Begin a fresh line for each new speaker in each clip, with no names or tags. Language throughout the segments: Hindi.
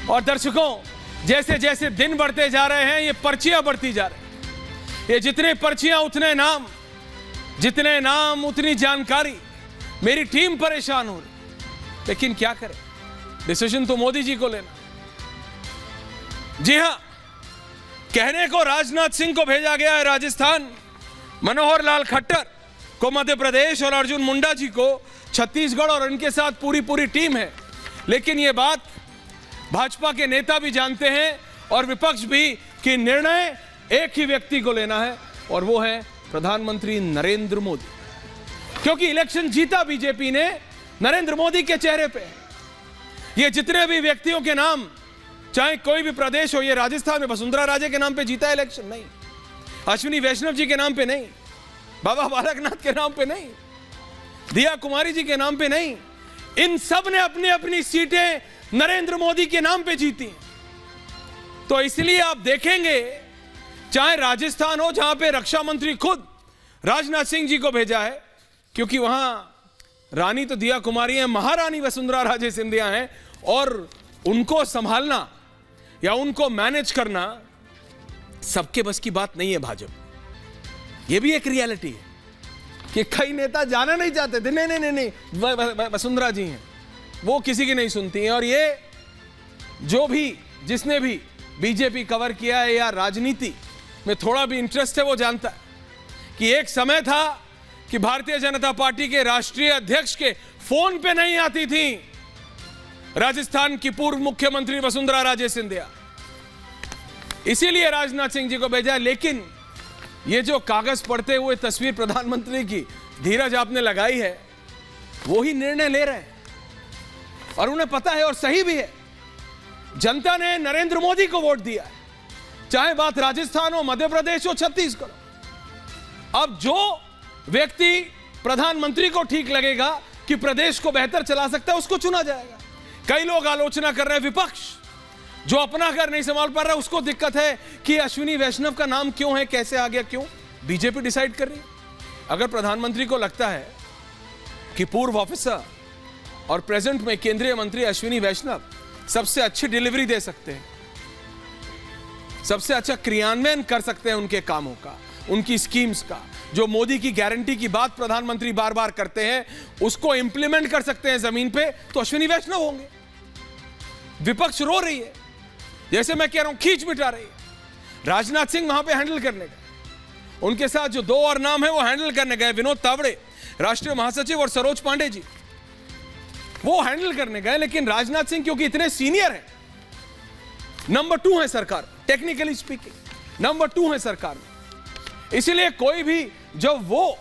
और दर्शकों, जैसे जैसे दिन बढ़ते जा रहे हैं, ये पर्चियां बढ़ती जा रही हैं। ये जितने पर्चियां उतने नाम, जितने नाम उतनी जानकारी। मेरी टीम परेशान हो रही, लेकिन क्या करें, डिसीजन तो मोदी जी को लेना। जी हां, कहने को राजनाथ सिंह को भेजा गया है राजस्थान, मनोहर लाल खट्टर को मध्य प्रदेश और अर्जुन मुंडा जी को छत्तीसगढ़, और उनके साथ पूरी टीम है। लेकिन यह बात भाजपा के नेता भी जानते हैं और विपक्ष भी कि निर्णय एक ही व्यक्ति को लेना है, और वो है प्रधानमंत्री नरेंद्र मोदी। क्योंकि इलेक्शन जीता बीजेपी ने नरेंद्र मोदी के चेहरे पे। ये जितने भी व्यक्तियों के नाम, चाहे कोई भी प्रदेश हो, ये राजस्थान में वसुंधरा राजे के नाम पे जीता इलेक्शन नहीं, अश्विनी वैष्णव जी के नाम पे नहीं, बाबा बालकनाथ के नाम पे नहीं, दिया कुमारी जी के नाम पे नहीं, इन सब ने अपनी अपनी सीटें नरेंद्र मोदी के नाम पे जीती। तो इसलिए आप देखेंगे, चाहे राजस्थान हो जहां पे रक्षा मंत्री खुद राजनाथ सिंह जी को भेजा है, क्योंकि वहां रानी तो दिया कुमारी है, महारानी वसुंधरा राजे सिंधिया हैं, और उनको संभालना या उनको मैनेज करना सबके बस की बात नहीं है भाजपा। यह भी एक रियलिटी है कि कई नेता जाना नहीं चाहते थे, नहीं, वसुंधरा जी हैं, वो किसी की नहीं सुनती हैं। और ये जो भी, जिसने भी बीजेपी कवर किया है या राजनीति में थोड़ा भी इंटरेस्ट है, वो जानता है कि एक समय था कि भारतीय जनता पार्टी के राष्ट्रीय अध्यक्ष के फोन पे नहीं आती थी राजस्थान की पूर्व मुख्यमंत्री वसुंधरा राजे सिंधिया। इसीलिए राजनाथ सिंह जी को भेजा। लेकिन ये जो कागज पढ़ते हुए तस्वीर प्रधानमंत्री की धीरज आपने लगाई है, वो ही निर्णय ले रहे हैं, और उन्हें पता है और सही भी है, जनता ने नरेंद्र मोदी को वोट दिया है, चाहे बात राजस्थान हो, मध्य प्रदेश हो, छत्तीसगढ़ हो। अब जो व्यक्ति प्रधानमंत्री को ठीक लगेगा कि प्रदेश को बेहतर चला सकता है, उसको चुना जाएगा। कई लोग आलोचना कर रहे हैं, विपक्ष जो अपना घर नहीं संभाल पा रहा है, उसको दिक्कत है कि अश्विनी वैष्णव का नाम क्यों है, कैसे आ गया, क्यों बीजेपी डिसाइड कर रही है। अगर प्रधानमंत्री को लगता है कि पूर्व ऑफिसर और प्रेजेंट में केंद्रीय मंत्री अश्विनी वैष्णव सबसे अच्छी डिलीवरी दे सकते हैं, सबसे अच्छा क्रियान्वयन कर सकते हैं उनके कामों का, उनकी स्कीम्स का, जो मोदी की गारंटी की बात प्रधानमंत्री बार बार करते हैं, उसको इंप्लीमेंट कर सकते हैं जमीन पे, तो अश्विनी वैष्णव होंगे। विपक्ष रो रही है, जैसे मैं कह रहा हूं, खींच मिटा रही है। राजनाथ सिंह वहां पे हैंडल करने गए, उनके साथ जो दो और नाम है वो हैंडल करने गए, विनोद तावड़े राष्ट्रीय महासचिव और सरोज पांडे जी, वो हैंडल करने गए। लेकिन राजनाथ सिंह क्योंकि इतने सीनियर हैं, नंबर 2 है सरकार, टेक्निकली स्पीकिंग नंबर 2 है सरकार में, इसलिए कोई भी जब वो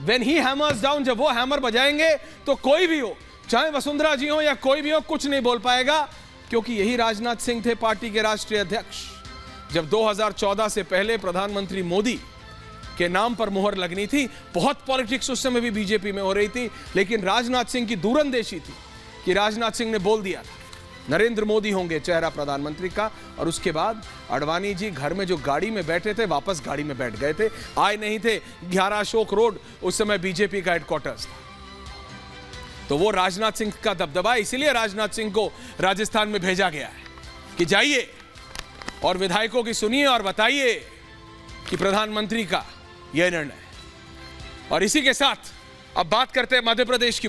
when he hammers down, जब वो हैमर बजाएंगे, तो कोई भी हो, चाहे वसुंधरा जी हो या कोई भी हो, कुछ नहीं बोल पाएगा। क्योंकि यही राजनाथ सिंह थे पार्टी के राष्ट्रीय अध्यक्ष। जब 2014 से पहले प्रधानमंत्री मोदी के नाम पर मुहर लगनी थी, बहुत पॉलिटिक्स उस समय भी बीजेपी में हो रही थी, लेकिन राजनाथ सिंह की दूरंदेशी थी कि राजनाथ सिंह ने बोल दिया था नरेंद्र मोदी होंगे चेहरा प्रधानमंत्री का। और उसके बाद अडवाणी जी घर में जो गाड़ी में बैठे थे, वापस गाड़ी में बैठ गए थे, आए नहीं थे। 11 अशोक रोड उस समय बीजेपी का हेडक्वार्टर्स था। तो वो राजनाथ सिंह का दबदबा, इसीलिए राजनाथ सिंह को राजस्थान में भेजा गया है कि जाइए और विधायकों की सुनिए और बताइए कि प्रधानमंत्री का यह निर्णय है। और इसी के साथ अब बात करते हैं मध्य प्रदेश की।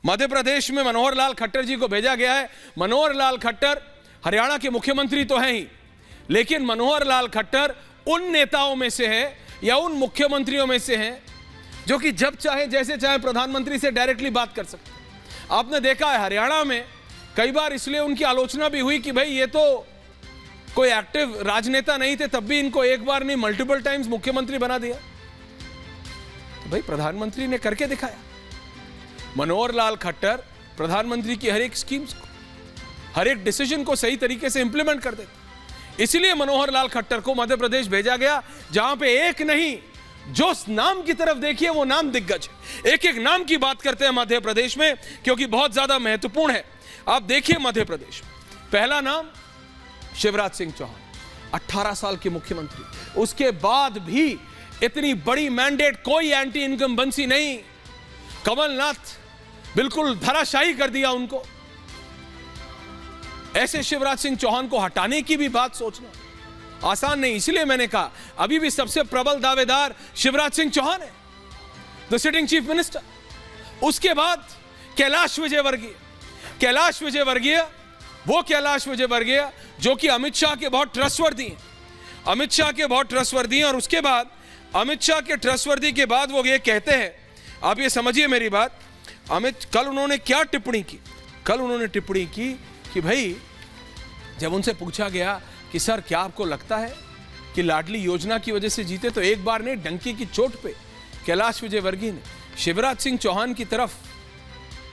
मध्य प्रदेश में मनोहर लाल खट्टर जी को भेजा गया है। मनोहर लाल खट्टर हरियाणा के मुख्यमंत्री तो हैं ही, लेकिन मनोहर लाल खट्टर उन नेताओं में से है या उन मुख्यमंत्रियों में से हैं जो कि जब चाहे जैसे चाहे प्रधानमंत्री से डायरेक्टली बात कर सकते हैं। आपने देखा है हरियाणा में कई बार इसलिए उनकी आलोचना भी हुई कि भाई ये तो कोई एक्टिव राजनेता नहीं थे, तब भी इनको एक बार नहीं मल्टीपल टाइम्स मुख्यमंत्री बना दिया। तो भाई प्रधानमंत्री ने करके दिखाया। मनोहर लाल खट्टर प्रधानमंत्री की हर एक स्कीम्स को, हर एक डिसीजन को सही तरीके से इंप्लीमेंट कर देते। इसलिए मनोहर लाल खट्टर को मध्य प्रदेश भेजा गया, जहां पे एक नहीं, जो नाम की तरफ देखिए वो नाम दिग्गज है। एक एक नाम की बात करते हैं मध्य प्रदेश में, क्योंकि बहुत ज्यादा महत्वपूर्ण है। आप देखिए मध्य प्रदेश में पहला नाम शिवराज सिंह चौहान, 18 साल के मुख्यमंत्री, उसके बाद भी इतनी बड़ी मैंडेट, कोई एंटी इनकम्बेंसी नहीं। कमलनाथ बिल्कुल धराशायी कर दिया उनको। ऐसे शिवराज सिंह चौहान को हटाने की भी बात सोचना आसान नहीं। इसलिए मैंने कहा अभी भी सबसे प्रबल दावेदार शिवराज सिंह चौहान है, द सिटिंग चीफ मिनिस्टर। उसके बाद कैलाश विजयवर्गीय। कैलाश विजयवर्गीय, वो कैलाश विजयवर्गीय जो कि अमित शाह के बहुत ट्रस्टवर्दी हैं, अमित शाह के बहुत ट्रस्टवर्दी हैं। और उसके बाद अमित शाह के ट्रस्टवर्दी के बाद वो ये कहते हैं, आप ये समझिए मेरी बात, कल उन्होंने क्या टिप्पणी की? कल उन्होंने टिप्पणी की कि भाई जब उनसे पूछा गया कि सर क्या आपको लगता है कि लाडली योजना की वजह से जीते, तो एक बार नहीं डंकी की चोट पे कैलाश विजयवर्गीय ने शिवराज सिंह चौहान की तरफ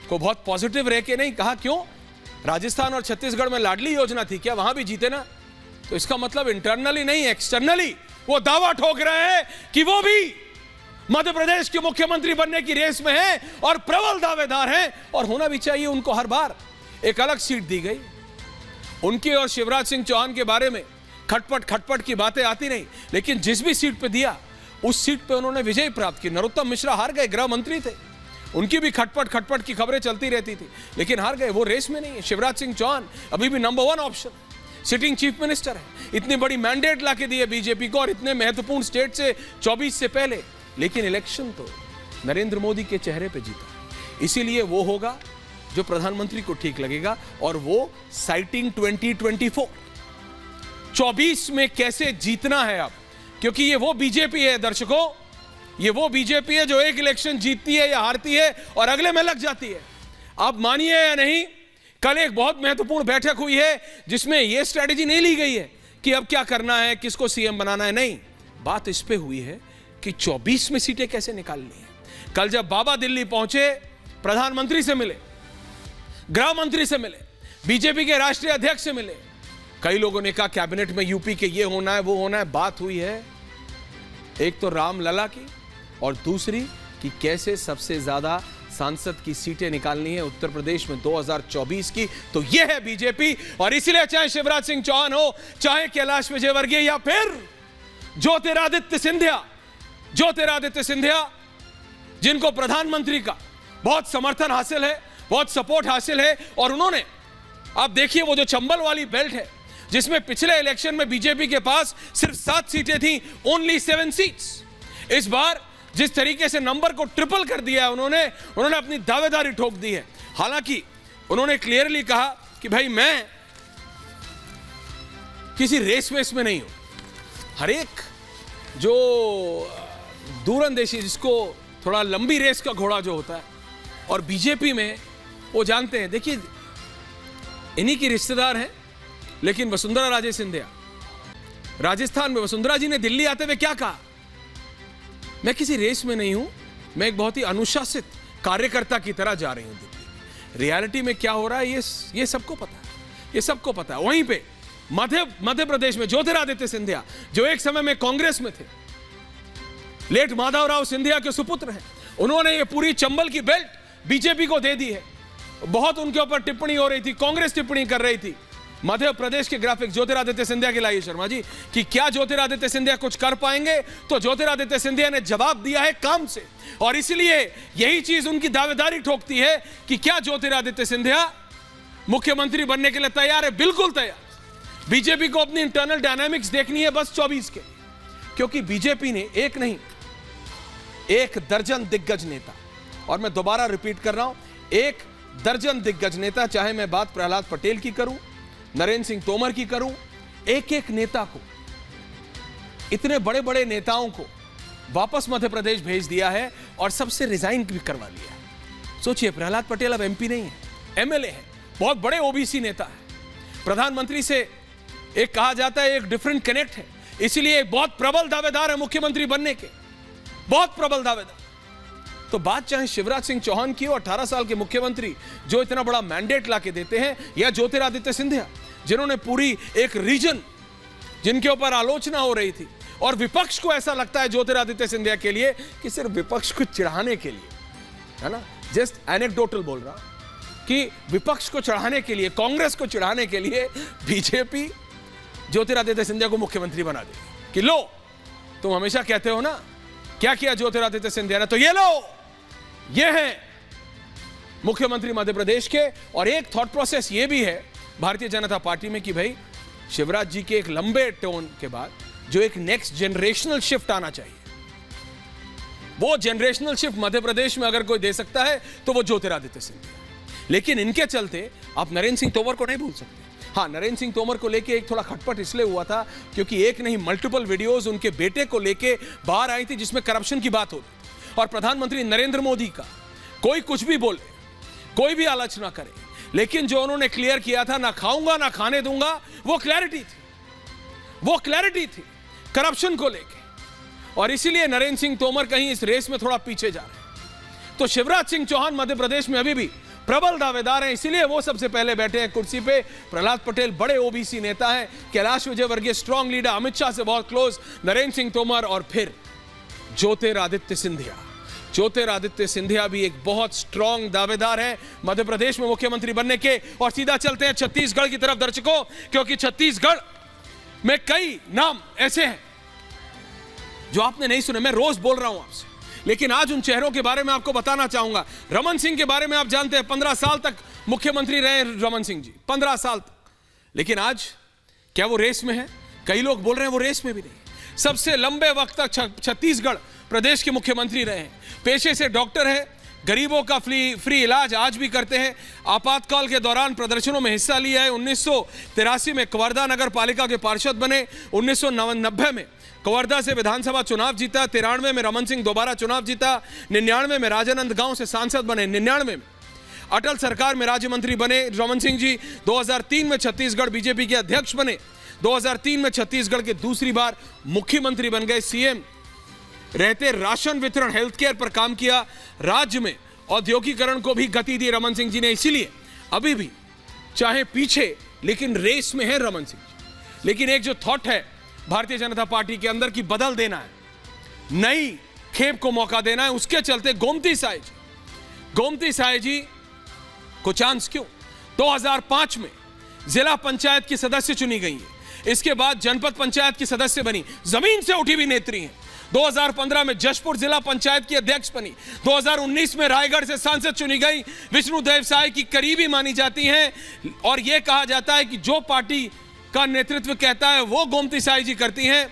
को बहुत पॉजिटिव रह के नहीं कहा, क्यों? राजस्थान और छत्तीसगढ़ में लाडली योजना थी, क्या वहां भी जीते ना? तो इसका मतलब इंटरनली नहीं एक्सटर्नली वो दावा ठोक रहे हैं कि वो भी मध्य प्रदेश के मुख्यमंत्री बनने की रेस में है और प्रबल दावेदार हैं, और होना भी चाहिए। उनको हर बार एक अलग सीट दी गई। उनके और शिवराज सिंह चौहान के बारे में खटपट की बातें आती नहीं, लेकिन जिस भी सीट पे दिया उस सीट पे उन्होंने विजय प्राप्त की। नरोत्तम मिश्रा हार गए, गृह मंत्री थे, उनकी भी खटपट की खबरें चलती रहती थी, लेकिन हार गए। वो रेस में नहीं है। शिवराज सिंह चौहान अभी भी number 1 option, sitting chief minister है। इतनी बड़ी मैंडेट लाके दी है बीजेपी को, और इतने महत्वपूर्ण स्टेट से 24 से पहले, लेकिन इलेक्शन तो नरेंद्र मोदी के चेहरे पे जीता। इसीलिए वो होगा जो प्रधानमंत्री को ठीक लगेगा, और वो साइटिंग 2024 24 में कैसे जीतना है अब, क्योंकि ये वो बीजेपी है दर्शकों, ये वो बीजेपी है जो एक इलेक्शन जीतती है या हारती है और अगले में लग जाती है। आप मानिए या नहीं, कल एक बहुत महत्वपूर्ण बैठक हुई है जिसमें यह स्ट्रेटेजी नहीं ली गई है कि अब क्या करना है, किसको सीएम बनाना है। नहीं, बात इस पे हुई है कि 24 में सीटें कैसे निकालनी है। कल जब बाबा दिल्ली पहुंचे, प्रधानमंत्री से मिले, गृह मंत्री से मिले, बीजेपी के राष्ट्रीय अध्यक्ष से मिले, कई लोगों ने कहा कैबिनेट में यूपी के ये होना है, वो होना है। बात हुई है एक तो रामलला की, और दूसरी कि कैसे सबसे ज्यादा सांसद की सीटें निकालनी है उत्तर प्रदेश में 2024 की। तो यह है बीजेपी, और इसलिए चाहे शिवराज सिंह चौहान हो, चाहे कैलाश विजयवर्गीय, या फिर ज्योतिरादित्य सिंधिया, जिनको प्रधानमंत्री का बहुत समर्थन हासिल है, बहुत सपोर्ट हासिल है। और उन्होंने, आप देखिए वो जो चंबल वाली बेल्ट है जिसमें पिछले इलेक्शन में बीजेपी के पास सिर्फ 7 सीटें थी, ओनली 7 सीट्स, इस बार जिस तरीके से नंबर को ट्रिपल कर दिया है उन्होंने अपनी दावेदारी ठोक दी है। हालांकि उन्होंने क्लियरली कहा कि भाई मैं किसी रेस में नहीं हूं। हर एक जो दूरंदेशी, जिसको थोड़ा लंबी रेस का घोड़ा जो होता है, और बीजेपी में वो जानते हैं, देखिए इन्हीं की रिश्तेदार हैं, लेकिन वसुंधरा राजे सिंधिया राजस्थान में, वसुंधरा जी ने दिल्ली आते हुए क्या कहा, मैं किसी रेस में नहीं हूं, मैं एक बहुत ही अनुशासित कार्यकर्ता की तरह जा रही हूं दिल्ली। रियलिटी में क्या हो रहा है ये सबको पता है, ये सबको पता है। वहीं पे मध्य प्रदेश में ज्योतिरादित्य सिंधिया, जो एक समय में कांग्रेस में थे, लेट माधवराव सिंधिया के सुपुत्र हैं, उन्होंने ये पूरी चंबल की बेल्ट बीजेपी को दे दी है। बहुत उनके ऊपर टिप्पणी हो रही थी, कांग्रेस टिप्पणी कर रही थी। मध्य प्रदेश के ग्राफिक ज्योतिरादित्य सिंधिया के लाइए शर्मा जी, कि क्या ज्योतिरादित्य सिंधिया कुछ कर पाएंगे, तो ज्योतिरादित्य सिंधिया ने जवाब दिया है काम से। और इसलिए यही चीज उनकी दावेदारी ठोकती है कि क्या ज्योतिरादित्य सिंधिया मुख्यमंत्री बनने के लिए तैयार है? बिल्कुल तैयार। बीजेपी को अपनी इंटरनल डायनामिक्स देखनी है बस 24 के, क्योंकि बीजेपी ने एक नहीं 1 दर्जन दिग्गज नेता, और मैं दोबारा रिपीट कर रहा हूं, 1 दर्जन दिग्गज नेता, चाहे मैं बात प्रहलाद पटेल की करूं, नरेंद्र सिंह तोमर की करूं, एक नेता को, इतने बड़े बड़े नेताओं को वापस मध्य प्रदेश भेज दिया है, और सबसे रिजाइन भी करवा लिया है। सोचिए, प्रहलाद पटेल अब एमपी नहीं है, एमएलए है, बहुत बड़े ओबीसी नेता है। प्रधानमंत्री से एक कहा जाता है एक डिफरेंट कनेक्ट है, इसलिए एक बहुत प्रबल दावेदार है मुख्यमंत्री बनने के, बहुत प्रबल दावेदार। तो बात चाहे शिवराज सिंह चौहान की हो, 18 साल के मुख्यमंत्री जो इतना बड़ा मैंडेट लाके देते हैं, या ज्योतिरादित्य सिंधिया जिन्होंने पूरी एक रीजन, जिनके ऊपर आलोचना हो रही थी, और विपक्ष को ऐसा लगता है ज्योतिरादित्य सिंधिया के लिए कि सिर्फ विपक्ष को चिढ़ाने के लिए, है ना, जस्ट एनेक्डोटल बोल रहा कि विपक्ष को चढ़ाने के लिए, कांग्रेस को चिढ़ाने के लिए बीजेपी ज्योतिरादित्य सिंधिया को मुख्यमंत्री बना देगी कि लो, तुम हमेशा कहते हो ना क्या किया ज्योतिरादित्य सिंधिया ने, तो ये लो, ये है मुख्यमंत्री मध्य प्रदेश के। और एक थॉट प्रोसेस ये भी है भारतीय जनता पार्टी में कि भाई शिवराज जी के एक लंबे टोन के बाद जो एक नेक्स्ट जनरेशनल शिफ्ट आना चाहिए, वो जनरेशनल शिफ्ट मध्य प्रदेश में अगर कोई दे सकता है तो वो ज्योतिरादित्य सिंधिया। लेकिन इनके चलते आप नरेंद्र सिंह तोमर को नहीं भूल सकते। हाँ, नरेंद्र सिंह तोमर को लेके एक थोड़ा खटपट इसलिए हुआ था क्योंकि एक नहीं मल्टीपल वीडियोस उनके बेटे को लेके बाहर आई थी जिसमें करप्शन की बात होती थी। और प्रधानमंत्री नरेंद्र मोदी का कोई कुछ भी बोले, कोई भी आलोचना करे, लेकिन जो उन्होंने क्लियर किया था, ना खाऊंगा ना खाने दूंगा, वो क्लैरिटी थी करप्शन को लेके। और इसीलिए नरेंद्र सिंह तोमर कहीं इस रेस में थोड़ा पीछे जा रहे हैं। तो शिवराज सिंह चौहान मध्य प्रदेश में अभी भी प्रबल दावेदार हैं, इसीलिए वो सबसे पहले बैठे हैं कुर्सी पे। प्रहलाद पटेल बड़े ओबीसी नेता हैं, कैलाश विजयवर्गीय स्ट्रॉन्ग लीडर, अमित शाह से बहुत क्लोज, नरेंद्र सिंह तोमर और फिर ज्योतिरादित्य सिंधिया। ज्योतिरादित्य सिंधिया भी एक बहुत स्ट्रॉन्ग दावेदार है मध्य प्रदेश में मुख्यमंत्री बनने के। और सीधा चलते हैं छत्तीसगढ़ की तरफ दर्शकों, क्योंकि छत्तीसगढ़ में कई नाम ऐसे हैं जो आपने नहीं सुने। मैं रोज बोल रहा हूं आपसे, लेकिन आज उन चेहरों के बारे में आपको बताना चाहूंगा। रमन सिंह के बारे में आप जानते हैं, 15 साल तक मुख्यमंत्री रहे रमन सिंह जी, 15 साल तक। लेकिन आज क्या वो रेस में है? कई लोग बोल रहे हैं वो रेस में भी नहीं। सबसे लंबे वक्त तक छत्तीसगढ़ प्रदेश के मुख्यमंत्री रहे हैं। पेशे से डॉक्टर है, गरीबों का फ्री इलाज आज भी करते हैं। आपातकाल के दौरान प्रदर्शनों में हिस्सा लिया है। 1983 में कवर्धा नगर पालिका के पार्षद बने। 1990 में कवर्धा से विधानसभा चुनाव जीता। 93 में रमन सिंह दोबारा चुनाव जीता। 99 में राजानंदगांव से सांसद बने। 99 में अटल सरकार में राज्य मंत्री बने रमन सिंह जी। 2003 में छत्तीसगढ़ बीजेपी के अध्यक्ष बने। 2003 में छत्तीसगढ़ के दूसरी बार मुख्यमंत्री बन गए। सीएम रहते राशन वितरण, हेल्थ केयर पर काम किया। राज्य में औद्योगिकरण को भी गति दी रमन सिंह जी ने। इसीलिए अभी भी चाहे पीछे, लेकिन रेस में है रमन सिंह जी। लेकिन एक जो थॉट है भारतीय जनता पार्टी के अंदर की बदल देना है, नई खेप को मौका देना है, उसके चलते गोमती साय जी को चांस क्यों? 2005 में जिला पंचायत की सदस्य चुनी गई है। इसके बाद जनपद पंचायत की सदस्य बनी, जमीन से उठी हुई नेत्री हैं। 2015 में जशपुर जिला पंचायत की अध्यक्ष बनी। 2019 में रायगढ़ से सांसद चुनी गई। विष्णुदेव साय की करीबी मानी जाती हैं और यह कहा जाता है कि जो पार्टी का नेतृत्व कहता है वो गोमती साय जी करती हैं।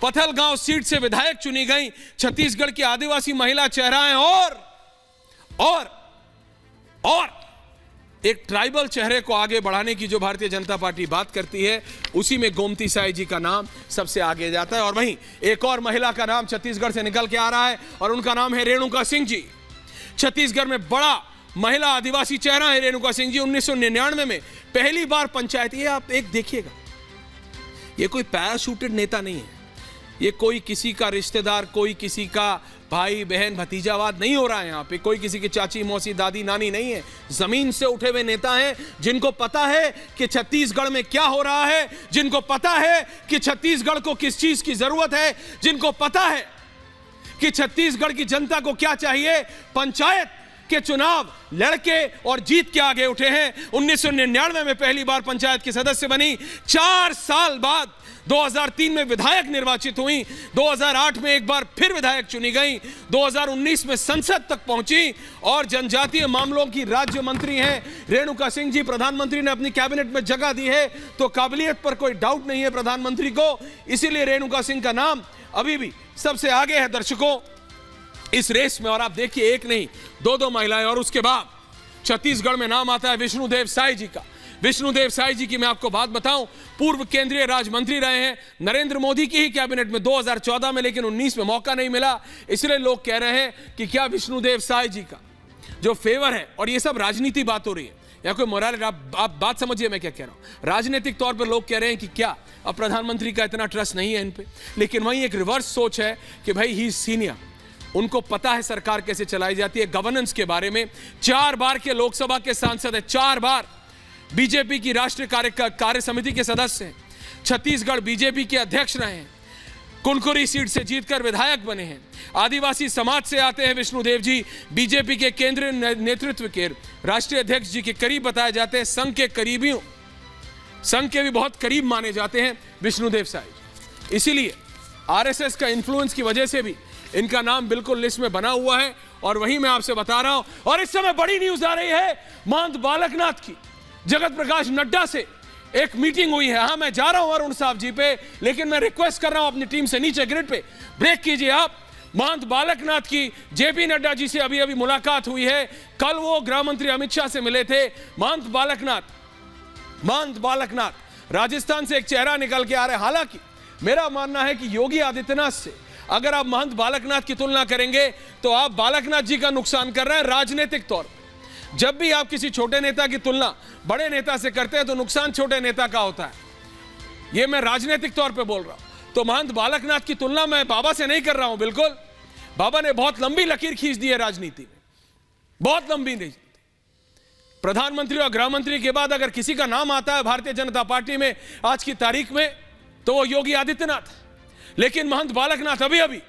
पथलगांव सीट से विधायक चुनी गई। छत्तीसगढ़ की आदिवासी महिला चेहरा है और एक ट्राइबल चेहरे को आगे बढ़ाने की जो भारतीय जनता पार्टी बात करती है, उसी में गोमती साय जी का नाम सबसे आगे जाता है। और वहीं एक और महिला का नाम छत्तीसगढ़ से निकल के आ रहा है और उनका नाम है रेणुका सिंह जी। छत्तीसगढ़ में बड़ा महिला आदिवासी चेहरा है रेणुका सिंह जी। 1999 में पहली बार पंचायत, ये आप एक देखिएगा, ये कोई पैराशूटेड नेता नहीं है, ये कोई किसी का रिश्तेदार, कोई किसी का भाई बहन भतीजावाद नहीं हो रहा है। यहाँ पे कोई किसी की चाची मौसी दादी नानी नहीं है, जमीन से उठे हुए नेता हैं जिनको पता है कि छत्तीसगढ़ में क्या हो रहा है, जिनको पता है कि छत्तीसगढ़ को किस चीज की जरूरत है, जिनको पता है कि छत्तीसगढ़ की जनता को क्या चाहिए। पंचायत के चुनाव लड़के और जीत के आगे उठे हैं। 1999 में पहली बार पंचायत के सदस्य बनी। 4 साल बाद 2003 में विधायक निर्वाचित हुई। 2008 में एक बार फिर विधायक चुनी गई। 2019 में संसद तक पहुंची और जनजातीय मामलों की राज्य मंत्री हैं रेणुका सिंह जी। प्रधानमंत्री ने अपनी कैबिनेट में जगह दी है, तो काबिलियत पर कोई डाउट नहीं है प्रधानमंत्री को। इसीलिए रेणुका सिंह का नाम अभी भी सबसे आगे है दर्शकों इस रेस में। और आप देखिए, एक नहीं 2 महिलाएं। और उसके बाद छत्तीसगढ़ में नाम आता है विष्णुदेव साय जी का। विष्णुदेव साय जी की मैं आपको बात बताऊं, पूर्व केंद्रीय राज्य मंत्री रहे हैं नरेंद्र मोदी की ही कैबिनेट में 2014 में, लेकिन 19 में मौका नहीं मिला। इसलिए लोग कह रहे हैं कि क्या विष्णुदेव साय जी का जो फेवर है, और ये सब राजनीति बात हो रही है या कोई मोरल, आप बात समझिए मैं क्या कह रहा हूं। राजनीतिक तौर पर लोग कह रहे हैं कि क्या अब प्रधानमंत्री का इतना ट्रस्ट नहीं है इन पे, लेकिन वहीं एक रिवर्स सोच है कि भाई ही सीनियर, उनको पता है सरकार कैसे चलाई जाती है, गवर्नेंस के बारे में। 4 बार के लोकसभा के सांसद है, 4 बार बीजेपी की राष्ट्रीय कार्य समिति के सदस्य हैं, छत्तीसगढ़ बीजेपी के अध्यक्ष रहे हैं, कुनकुरी सीट से जीतकर विधायक बने हैं, आदिवासी समाज से आते हैं विष्णुदेव जी, बीजेपी के केंद्रीय नेतृत्व के राष्ट्रीय अध्यक्ष जी के करीब बताए जाते हैं, संघ के भी बहुत करीब माने जाते हैं विष्णुदेव साय जी। इसीलिए आरएसएस का इन्फ्लुएंस की वजह से भी इनका नाम बिल्कुल लिस्ट में बना हुआ है। और वही मैं आपसे बता रहा हूं। और इस समय बड़ी न्यूज आ रही है, महंत बालकनाथ की जगत प्रकाश नड्डा से एक मीटिंग हुई है। हाँ, मैं जा रहा हूं अरुण साहब जी पे, लेकिन मैं रिक्वेस्ट कर रहा हूं अपनी टीम से, नीचे ग्रिड पे ब्रेक कीजिए आप। महंत बालकनाथ की जेपी नड्डा जी से अभी अभी मुलाकात हुई है। कल वो गृह मंत्री अमित शाह से मिले थे। महंत बालकनाथ राजस्थान से एक चेहरा निकल के आ रहा है। हालांकि मेरा मानना है कि योगी आदित्यनाथ से अगर आप महंत बालकनाथ की तुलना करेंगे तो आप बालकनाथ जी का नुकसान कर रहे हैं राजनीतिक तौर पर। जब भी आप किसी छोटे नेता की तुलना बड़े नेता से करते हैं तो नुकसान छोटे नेता का होता है। यह मैं राजनीतिक तौर पे बोल रहा हूं। तो महंत बालकनाथ की तुलना मैं बाबा से नहीं कर रहा हूं। बिल्कुल, बाबा ने बहुत लंबी लकीर खींच दी है राजनीति में, बहुत लंबी नहीं। प्रधानमंत्री और गृह मंत्री के बाद अगर किसी का नाम आता है भारतीय जनता पार्टी में आज की तारीख में तो वो योगी आदित्यनाथ। लेकिन महंत बालकनाथ अभी अभी